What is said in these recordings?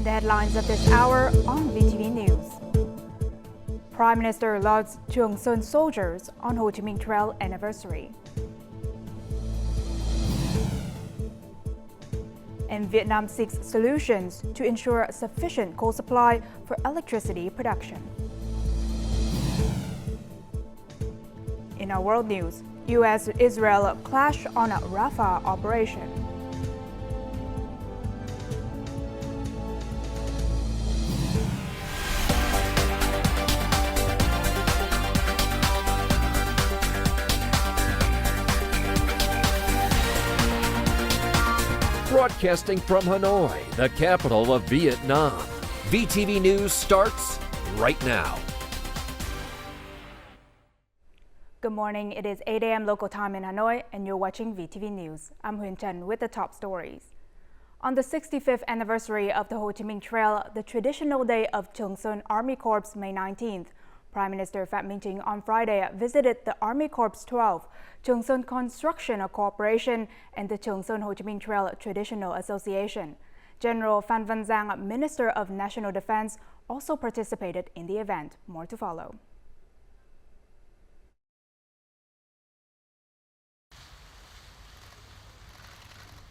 In the headlines of this hour on VTV News, Prime Minister lauds TRUONG soldiers on Ho Chi Minh Trail anniversary. And Vietnam seeks solutions to ensure sufficient coal supply for electricity production. In our world news, U.S.-Israel clash on RAFAH operation. Broadcasting from Hanoi, the capital of Vietnam. VTV News starts right now. Good morning. It is 8 a.m. local time in Hanoi, and you're watching VTV News. I'm Huyen Chen with the top stories. On the 65th anniversary of the Ho Chi Minh Trail, the traditional day of Trường Sơn Army Corps, May 19th, Prime Minister Phạm Minh Chính on Friday visited the Army Corps 12, Trường Sơn Construction Corporation, and the Trường Sơn Ho Chi Minh Trail Traditional Association. General Phan Văn Giang, Minister of National Defense, also participated in the event. More to follow.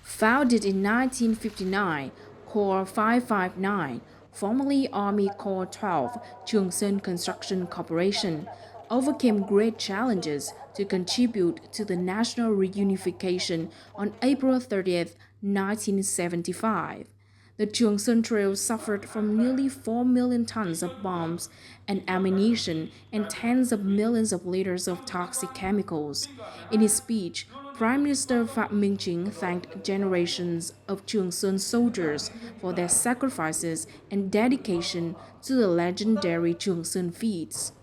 Founded in 1959, Corps 559, formerly Army Corps 12, Trường Sơn Construction Corporation, overcame great challenges to contribute to the national reunification on April 30, 1975. The Trường Sơn Trail suffered from nearly 4 million tons of bombs and ammunition and tens of millions of liters of toxic chemicals. In his speech, Prime Minister Phạm Minh Chính thanked generations of Trường Sơn soldiers for their sacrifices and dedication to the legendary Trường Sơn feats.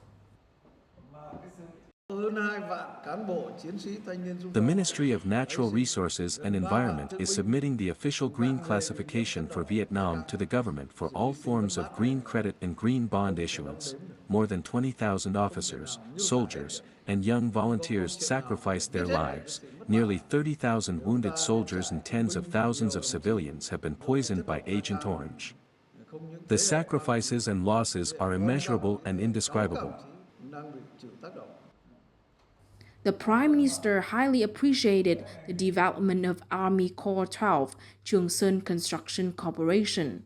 The Ministry of Natural Resources and Environment is submitting the official green classification for Vietnam to the government for all forms of green credit and green bond issuance. More than 20,000 officers, soldiers, and young volunteers sacrificed their lives. Nearly 30,000 wounded soldiers and tens of thousands of civilians have been poisoned by Agent Orange. The sacrifices and losses are immeasurable and indescribable. The Prime Minister highly appreciated the development of Army Corps 12, Trường Sơn Construction Corporation.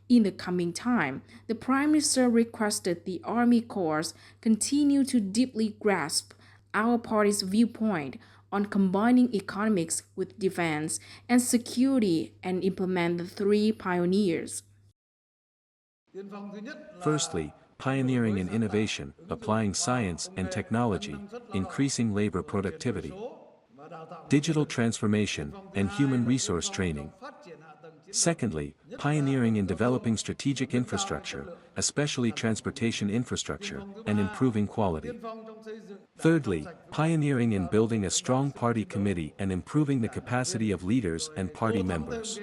In the coming time, the Prime Minister requested the Army Corps continue to deeply grasp our party's viewpoint on combining economics with defense and security and implement the three pioneers. Firstly, pioneering in innovation, applying science and technology, increasing labor productivity, digital transformation, and human resource training. Secondly, pioneering in developing strategic infrastructure, especially transportation infrastructure, and improving quality. Thirdly, pioneering in building a strong party committee and improving the capacity of leaders and party members.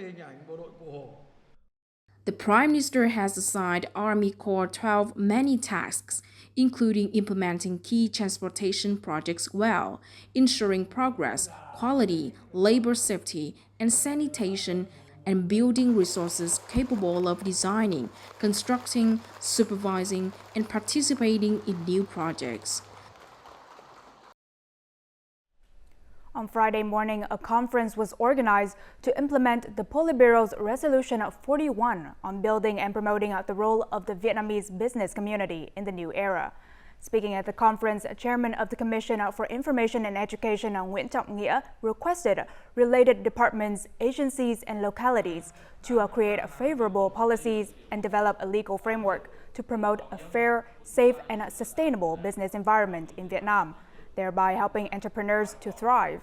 The Prime Minister has assigned Army Corps 12 many tasks, including implementing key transportation projects well, ensuring progress, quality, labor safety, and sanitation, and building resources capable of designing, constructing, supervising, and participating in new projects. On Friday morning, a conference was organized to implement the Politburo's Resolution 41 on building and promoting the role of the Vietnamese business community in the new era. Speaking at the conference, Chairman of the Commission for Information and Education, Nguyễn Trọng Nghĩa, requested related departments, agencies, and localities to create favorable policies and develop a legal framework to promote a fair, safe, and sustainable business environment in Vietnam, thereby helping entrepreneurs to thrive.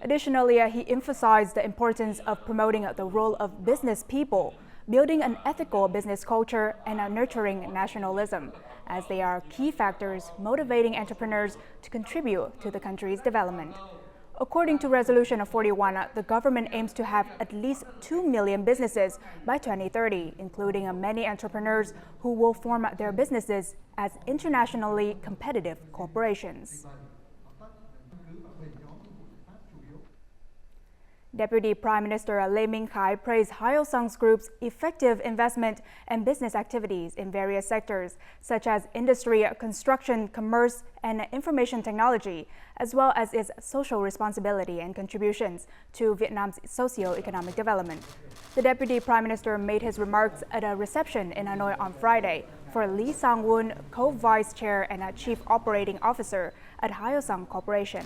Additionally, he emphasized the importance of promoting the role of business people, building an ethical business culture, and nurturing nationalism, as they are key factors motivating entrepreneurs to contribute to the country's development. According to Resolution 41, the government aims to have at least 2 million businesses by 2030, including many entrepreneurs who will form their businesses as internationally competitive corporations. Deputy Prime Minister Lê Minh Khái praised Hyosung Group's effective investment and business activities in various sectors, such as industry, construction, commerce, and information technology, as well as its social responsibility and contributions to Vietnam's socio-economic development. The Deputy Prime Minister made his remarks at a reception in Hanoi on Friday for Lee Sang-woon, co-vice chair and chief operating officer at Hyosung Corporation.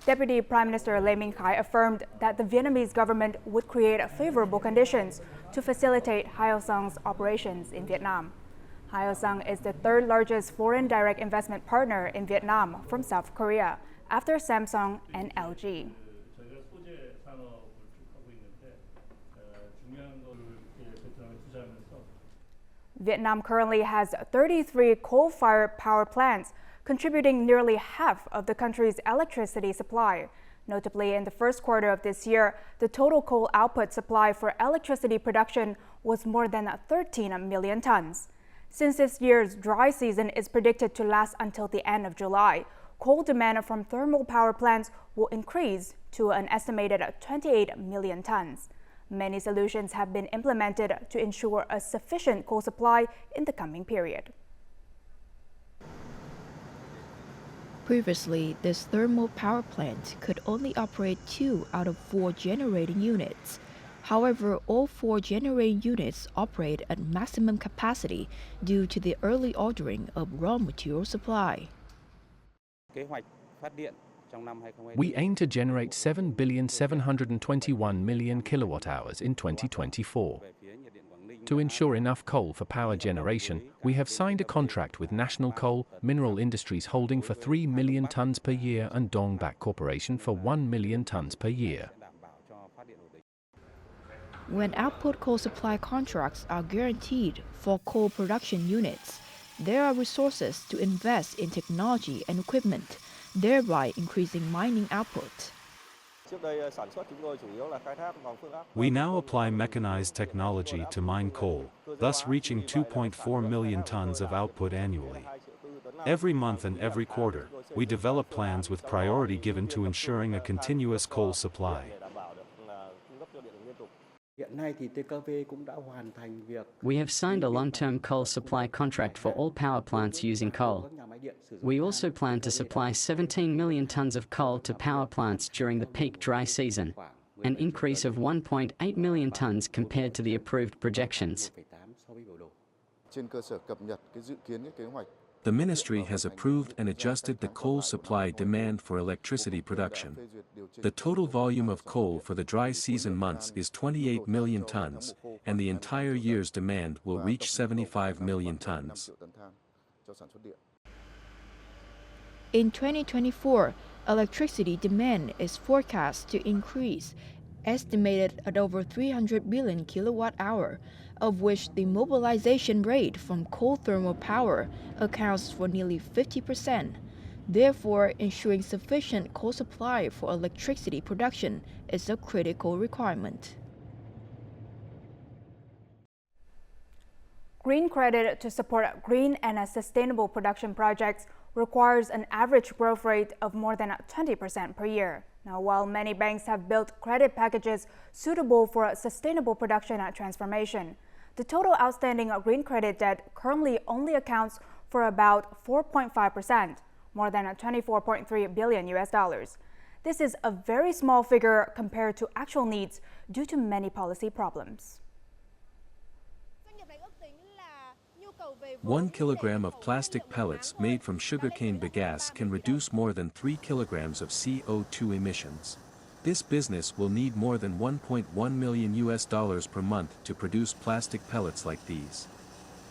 Deputy Prime Minister Lê Minh Khái affirmed that the Vietnamese government would create favorable conditions to facilitate Hyosung's operations in Vietnam. Hyosung is the third largest foreign direct investment partner in Vietnam from South Korea, after Samsung and LG. Vietnam currently has 33 coal-fired power plants, contributing nearly half of the country's electricity supply. Notably, in the first quarter of this year, the total coal output supply for electricity production was more than 13 million tons. Since this year's dry season is predicted to last until the end of July, coal demand from thermal power plants will increase to an estimated 28 million tons. Many solutions have been implemented to ensure a sufficient coal supply in the coming period. Previously, this thermal power plant could only operate 2 out of 4 generating units. However, all 4 generating units operate at maximum capacity due to the early ordering of raw material supply. We aim to generate 7,721,000,000 kilowatt-hours in 2024. To ensure enough coal for power generation, we have signed a contract with National Coal Mineral Industries Holding for 3 million tons per year and Dong Bak Corporation for 1 million tons per year. When output coal supply contracts are guaranteed for coal production units, there are resources to invest in technology and equipment, thereby increasing mining output. We now apply mechanized technology to mine coal, thus reaching 2.4 million tons of output annually. Every month and every quarter, we develop plans with priority given to ensuring a continuous coal supply. We have signed a long-term coal supply contract for all power plants using coal. We also plan to supply 17 million tons of coal to power plants during the peak dry season, an increase of 1.8 million tons compared to the approved projections. The ministry has approved and adjusted the coal supply demand for electricity production. The total volume of coal for the dry season months is 28 million tons, and the entire year's demand will reach 75 million tons. In 2024, electricity demand is forecast to increase, estimated at over 300 billion kilowatt-hour, of which the mobilization rate from coal thermal power accounts for nearly 50%. Therefore, ensuring sufficient coal supply for electricity production is a critical requirement. Green credit to support green and sustainable production projects requires an average growth rate of more than 20% per year. Now, while many banks have built credit packages suitable for sustainable production and transformation, the total outstanding green credit debt currently only accounts for about 4.5%, more than $24.3 billion. This is a very small figure compared to actual needs due to many policy problems. 1 kilogram of plastic pellets made from sugarcane bagasse can reduce more than 3 kilograms of CO2 emissions. This business will need more than $1.1 million per month to produce plastic pellets like these.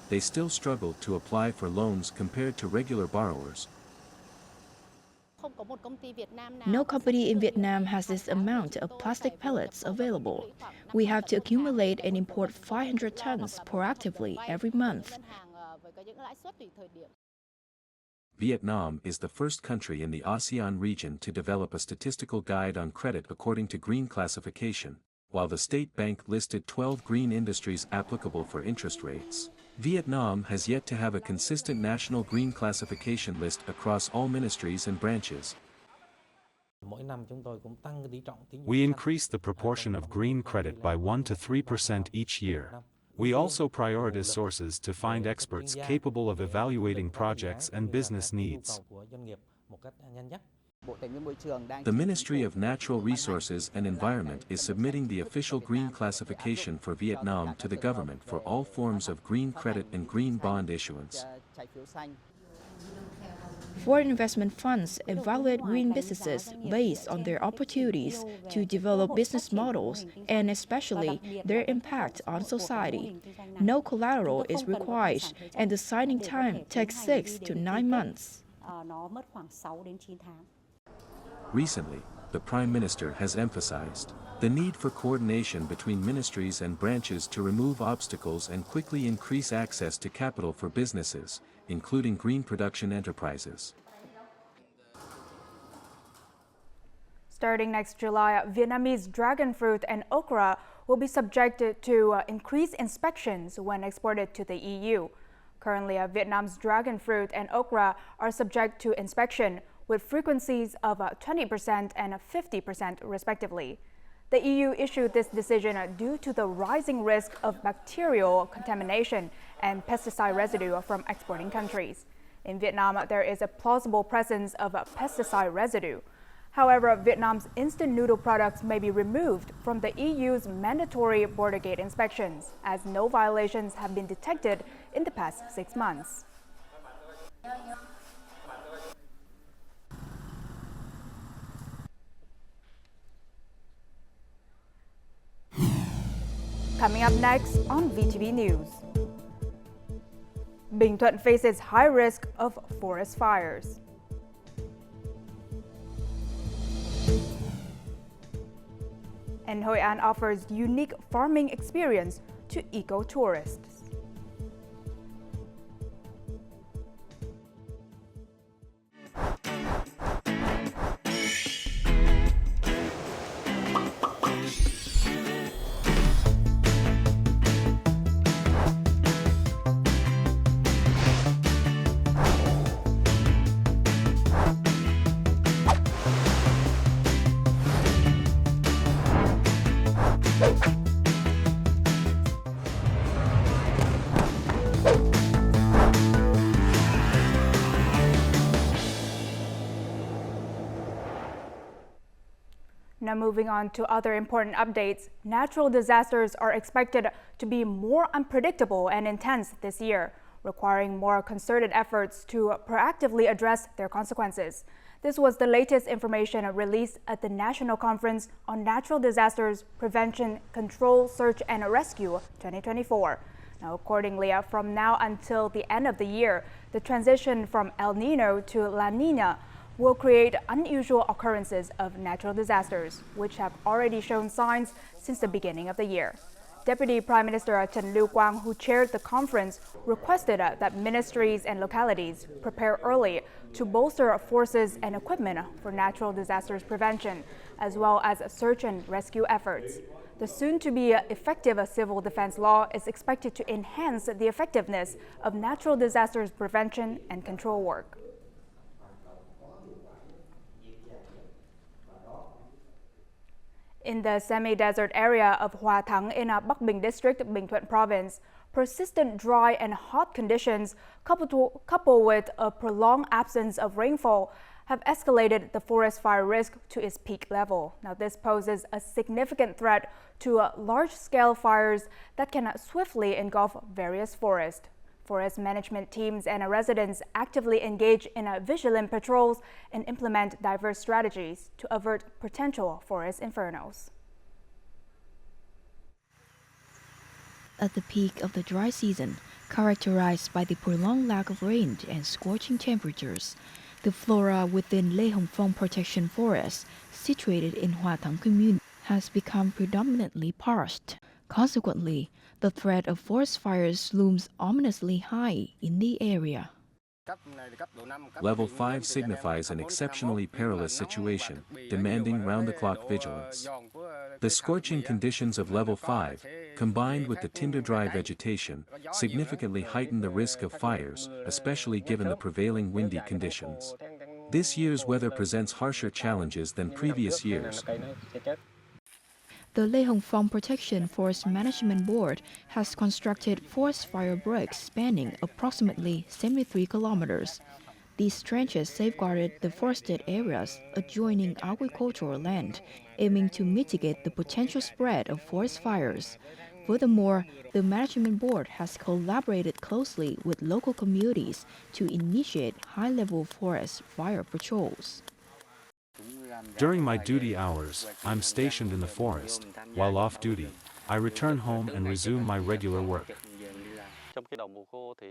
They still struggle to apply for loans compared to regular borrowers. No company in Vietnam has this amount of plastic pellets available. We have to accumulate and import 500 tons proactively every month. Vietnam is the first country in the ASEAN region to develop a statistical guide on credit according to green classification. While the State Bank listed 12 green industries applicable for interest rates, Vietnam has yet to have a consistent national green classification list across all ministries and branches. We increase the proportion of green credit by 1 to 3% each year. We also prioritize sources to find experts capable of evaluating projects and business needs. The Ministry of Natural Resources and Environment is submitting the official green classification for Vietnam to the government for all forms of green credit and green bond issuance. Foreign investment funds evaluate green businesses based on their opportunities to develop business models and especially their impact on society. No collateral is required, and the signing time takes 6 to 9 months. Recently, the Prime Minister has emphasized the need for coordination between ministries and branches to remove obstacles and quickly increase access to capital for businesses, including green production enterprises. Starting next July, Vietnamese dragon fruit and okra will be subjected to increased inspections when exported to the EU. Currently, Vietnam's dragon fruit and okra are subject to inspection with frequencies of 20% and 50% respectively. The EU issued this decision due to the rising risk of bacterial contamination and pesticide residue from exporting countries. In Vietnam, there is a plausible presence of pesticide residue. However, Vietnam's instant noodle products may be removed from the EU's mandatory border gate inspections, as no violations have been detected in the past 6 months. Coming up next on VTV News. Bình Thuận faces high risk of forest fires. And Hội An offers unique farming experience to eco-tourists. Now moving on to other important updates, natural disasters are expected to be more unpredictable and intense this year, requiring more concerted efforts to proactively address their consequences. This was the latest information released at the National Conference on Natural Disasters Prevention, Control, Search and Rescue 2024. Now, accordingly, from now until the end of the year, the transition from El Nino to La Nina will create unusual occurrences of natural disasters, which have already shown signs since the beginning of the year. Deputy Prime Minister Trần Lưu Quang, who chaired the conference, requested that ministries and localities prepare early to bolster forces and equipment for natural disasters prevention, as well as search and rescue efforts. The soon-to-be effective civil defense law is expected to enhance the effectiveness of natural disasters prevention and control work. In the semi-desert area of Hòa Thắng in Bắc Bình District, Bình Thuận Province, persistent dry and hot conditions coupled with a prolonged absence of rainfall have escalated the forest fire risk to its peak level. Now, this poses a significant threat to large-scale fires that can swiftly engulf various forests. Forest management teams and residents actively engage in vigilant patrols and implement diverse strategies to avert potential forest infernos. At the peak of the dry season, characterized by the prolonged lack of rain and scorching temperatures, the flora within Lê Hồng Phong Protection Forest, situated in Hòa Thắng Community, has become predominantly parched. Consequently, the threat of forest fires looms ominously high in the area. Level 5 signifies an exceptionally perilous situation, demanding round-the-clock vigilance. The scorching conditions of Level 5, combined with the tinder-dry vegetation, significantly heighten the risk of fires, especially given the prevailing windy conditions. This year's weather presents harsher challenges than previous years. The Lê Hồng Phong Protection Forest Management Board has constructed forest fire breaks spanning approximately 73 kilometers. These trenches safeguarded the forested areas adjoining agricultural land, aiming to mitigate the potential spread of forest fires. Furthermore, the management board has collaborated closely with local communities to initiate high-level forest fire patrols. During my duty hours, I'm stationed in the forest. While off duty, I return home and resume my regular work.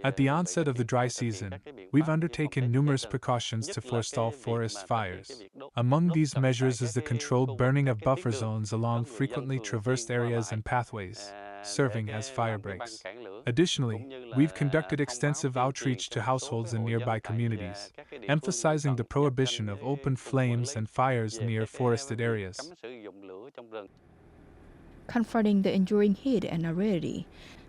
At the onset of the dry season, we've undertaken numerous precautions to forestall forest fires. Among these measures is the controlled burning of buffer zones along frequently traversed areas and pathways, serving as fire breaks. Additionally, we've conducted extensive outreach to households in nearby communities, emphasizing the prohibition of open flames and fires near forested areas. Confronting the enduring heat and aridity,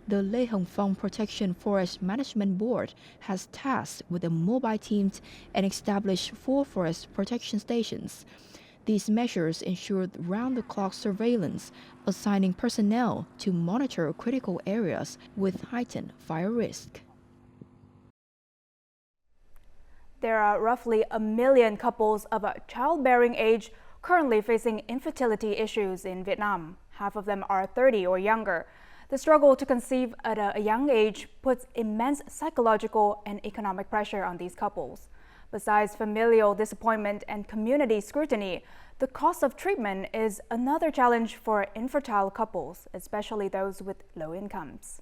the Lê Hồng Phong Protection Forest Management Board has tasked with the mobile teams and established 4 forest protection stations. These measures ensure round-the-clock surveillance, assigning personnel to monitor critical areas with heightened fire risk. There are roughly 1 million couples of childbearing age currently facing infertility issues in Vietnam. Half of them are 30 or younger. The struggle to conceive at a young age puts immense psychological and economic pressure on these couples. Besides familial disappointment and community scrutiny, the cost of treatment is another challenge for infertile couples, especially those with low incomes.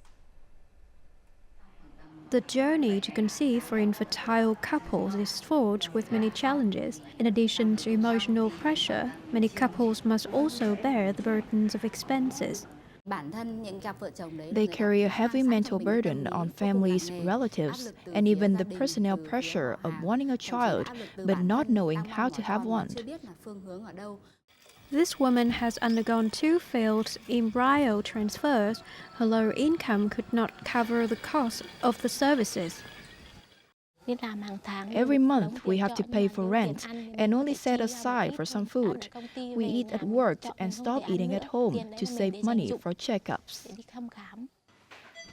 The journey to conceive for infertile couples is fraught with many challenges. In addition to emotional pressure, many couples must also bear the burdens of expenses. They carry a heavy mental burden on families, relatives, and even the personnel pressure of wanting a child but not knowing how to have one. This woman has undergone 2 failed embryo transfers. Her low income could not cover the cost of the services. Every month we have to pay for rent and only set aside for some food. We eat at work and stop eating at home to save money for checkups.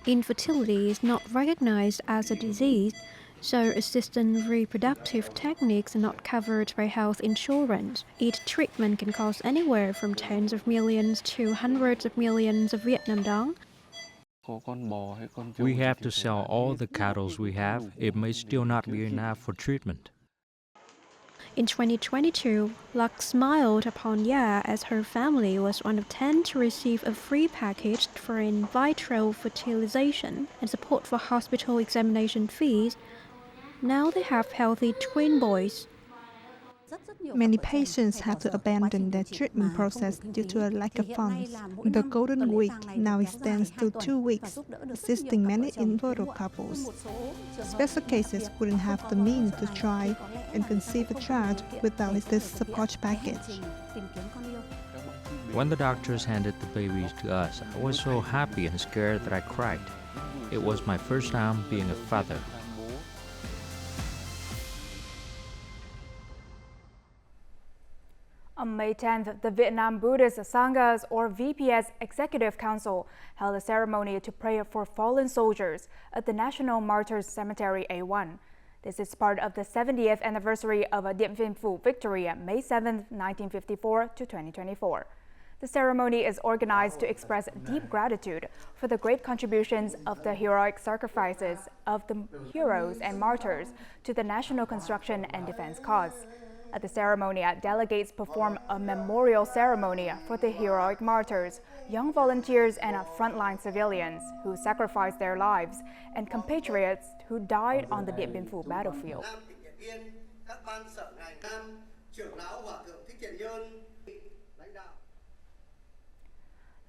Infertility is not recognized as a disease, so assisted reproductive techniques are not covered by health insurance. Each treatment can cost anywhere from tens of millions to hundreds of millions of Vietnam dong. We have to sell all the cattle we have. It may still not be enough for treatment. In 2022, Luck smiled upon Ya as her family was one of 10 to receive a free package for in vitro fertilization and support for hospital examination fees. Now they have healthy twin boys. Many patients have to abandon their treatment process due to a lack of funds. The Golden Week now extends to 2 weeks, assisting many infertile couples. Special cases wouldn't have the means to try and conceive a child without this support package. When the doctors handed the babies to us, I was so happy and scared that I cried. It was my first time being a father. On May 10th, the Vietnam Buddhist Sanghas or VPS Executive Council held a ceremony to pray for fallen soldiers at the National Martyrs Cemetery A1. This is part of the 70th anniversary of Dien Bien Phu victory at May 7th, 1954 to 2024. The ceremony is organized to express deep gratitude for the great contributions of the heroic sacrifices of the heroes and martyrs to the national construction and defense cause. At the ceremony, delegates perform a memorial ceremony for the heroic martyrs, young volunteers and frontline civilians who sacrificed their lives, and compatriots who died on the Dien Bien Phu battlefield.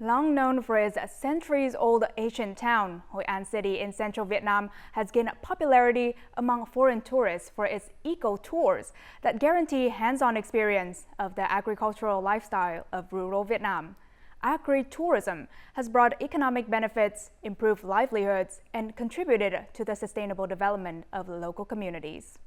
Long known for its centuries-old ancient town, Hoi An City in central Vietnam has gained popularity among foreign tourists for its eco-tours that guarantee hands-on experience of the agricultural lifestyle of rural Vietnam. Agri-tourism has brought economic benefits, improved livelihoods, and contributed to the sustainable development of local communities.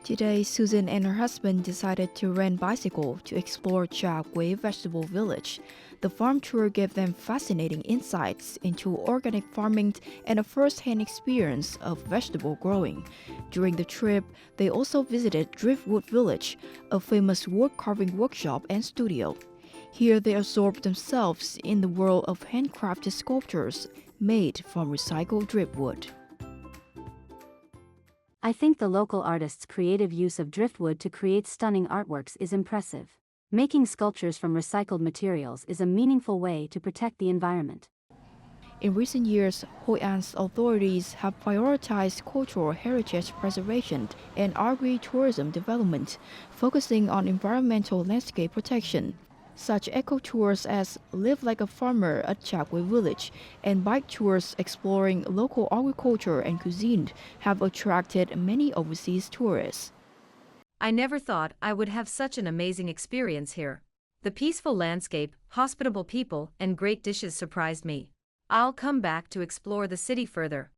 Today, Susan and her husband decided to rent bicycle to explore Jiagui Vegetable Village. The farm tour gave them fascinating insights into organic farming and a first-hand experience of vegetable growing. During the trip, they also visited Driftwood Village, a famous wood carving workshop and studio. Here they absorbed themselves in the world of handcrafted sculptures made from recycled driftwood. I think the local artists' creative use of driftwood to create stunning artworks is impressive. Making sculptures from recycled materials is a meaningful way to protect the environment. In recent years, Hoi An's authorities have prioritized cultural heritage preservation and agri-tourism development, focusing on environmental landscape protection. Such eco-tours as Live Like a Farmer at Jiagui Village and bike tours exploring local agriculture and cuisine have attracted many overseas tourists. I never thought I would have such an amazing experience here. The peaceful landscape, hospitable people, and great dishes surprised me. I'll come back to explore the city further.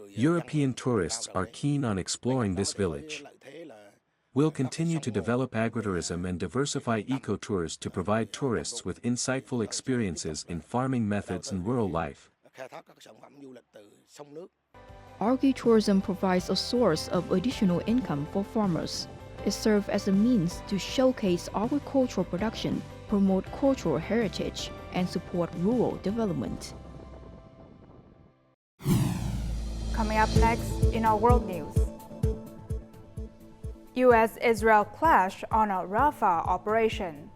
European tourists are keen on exploring this village. We'll continue to develop agritourism and diversify eco-tours to provide tourists with insightful experiences in farming methods and rural life. Agri-tourism provides a source of additional income for farmers. It serves as a means to showcase agricultural production, promote cultural heritage, and support rural development. Coming up next in our world news. U.S.-Israel clash on a RAFAH operation.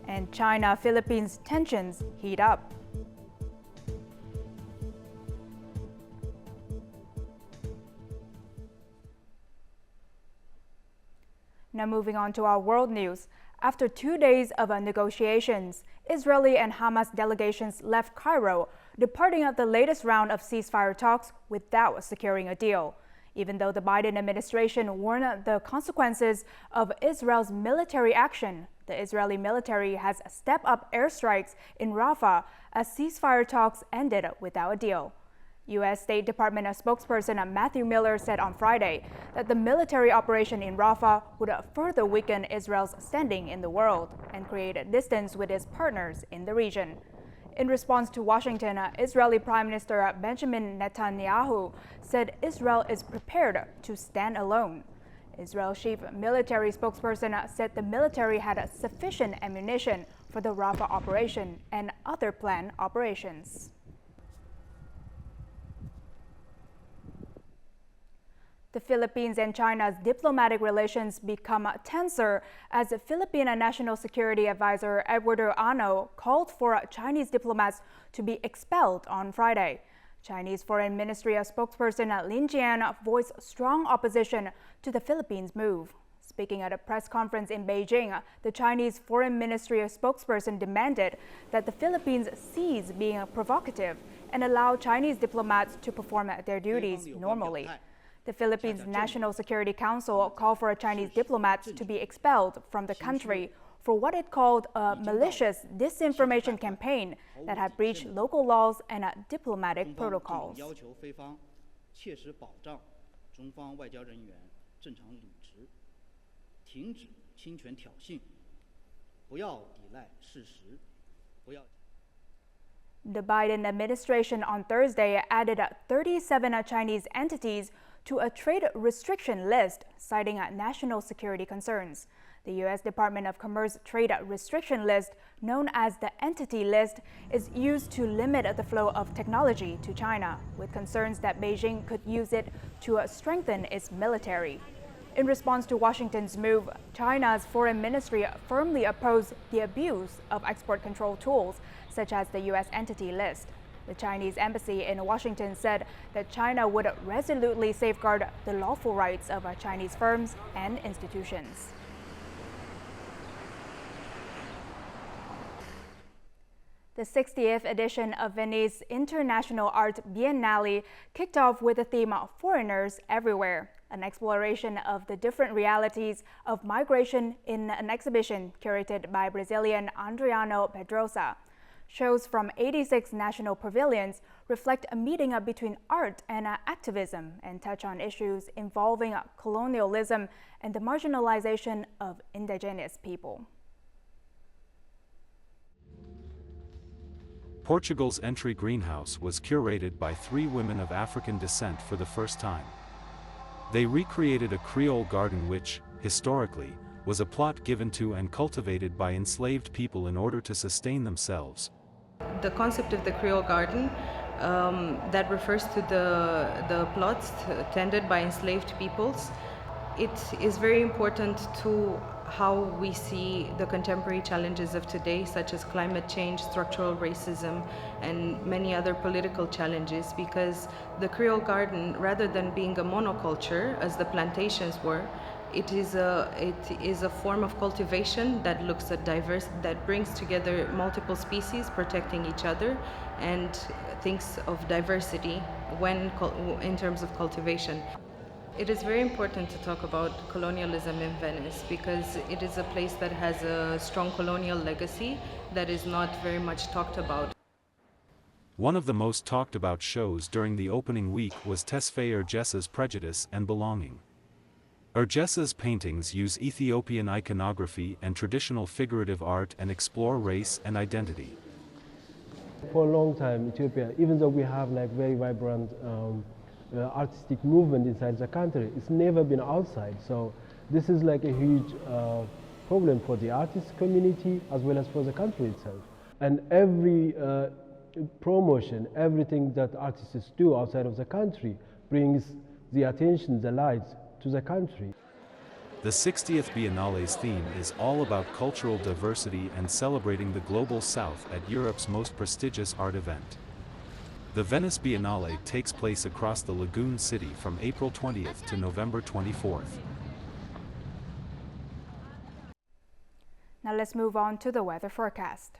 And China-Philippines tensions heat up. Now moving on to our world news. After 2 days of negotiations, Israeli and Hamas delegations left Cairo, departing at the latest round of ceasefire talks without securing a deal. Even though the Biden administration warned the consequences of Israel's military action, the Israeli military has stepped up airstrikes in Rafah as ceasefire talks ended without a deal. U.S. State Department spokesperson Matthew Miller said on Friday that the military operation in Rafah would further weaken Israel's standing in the world and create a distance with its partners in the region. In response to Washington, Israeli Prime Minister Benjamin Netanyahu said Israel is prepared to stand alone. Israel's chief military spokesperson said the military had sufficient ammunition for the Rafah operation and other planned operations. The Philippines and China's diplomatic relations become tenser as Philippine National Security Advisor Eduardo Ano called for Chinese diplomats to be expelled on Friday. Chinese Foreign Ministry spokesperson Lin Jian voiced strong opposition to the Philippines' move. Speaking at a press conference in Beijing, the Chinese Foreign Ministry spokesperson demanded that the Philippines cease being provocative and allow Chinese diplomats to perform their duties normally. The Philippines National Security Council called for Chinese diplomats to be expelled from the country for what it called a malicious disinformation campaign that had breached local laws and diplomatic protocols. The Biden administration on Thursday added 37 Chinese entities to a trade restriction list, citing national security concerns. The U.S. Department of Commerce trade restriction list, known as the Entity List, is used to limit the flow of technology to China, with concerns that Beijing could use it to strengthen its military. In response to Washington's move, China's foreign ministry firmly opposed the abuse of export control tools, such as the U.S. Entity List. The Chinese embassy in Washington said that China would resolutely safeguard the lawful rights of Chinese firms and institutions. The 60th edition of Venice International Art Biennale kicked off with the theme Foreigners Everywhere, an exploration of the different realities of migration in an exhibition curated by Brazilian Adriano Pedrosa. Shows from 86 national pavilions reflect a meeting between art and activism and touch on issues involving colonialism and the marginalization of indigenous people. Portugal's entry greenhouse was curated by 3 women of African descent for the first time. They recreated a Creole garden which, historically, was a plot given to and cultivated by enslaved people in order to sustain themselves. The concept of the Creole garden that refers to the plots tended by enslaved peoples. It is very important to how we see the contemporary challenges of today, such as climate change, structural racism, and many other political challenges, because the Creole garden, rather than being a monoculture, as the plantations were, it is a form of cultivation that looks at that brings together multiple species protecting each other, and thinks of diversity in terms of cultivation. It is very important to talk about colonialism in Venice because it is a place that has a strong colonial legacy that is not very much talked about. One of the most talked about shows during the opening week was Tesfaye Ergessa's Prejudice and Belonging. Ergessa's paintings use Ethiopian iconography and traditional figurative art and explore race and identity. For a long time, Ethiopia, even though we have like very vibrant artistic movement inside the country, it's never been outside. So this is like a huge problem for the artist community as well as for the country itself. And every promotion, everything that artists do outside of the country brings the attention, the lights to the country. The 60th Biennale's theme is all about cultural diversity and celebrating the global South at Europe's most prestigious art event. The Venice Biennale takes place across the Lagoon City from April 20th to November 24th. Now let's move on to the weather forecast.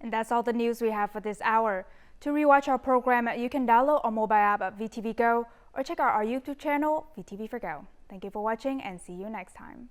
And that's all the news we have for this hour. To rewatch our program, you can download our mobile app at VTVgo or check out our YouTube channel, VTV4Go. Thank you for watching and see you next time.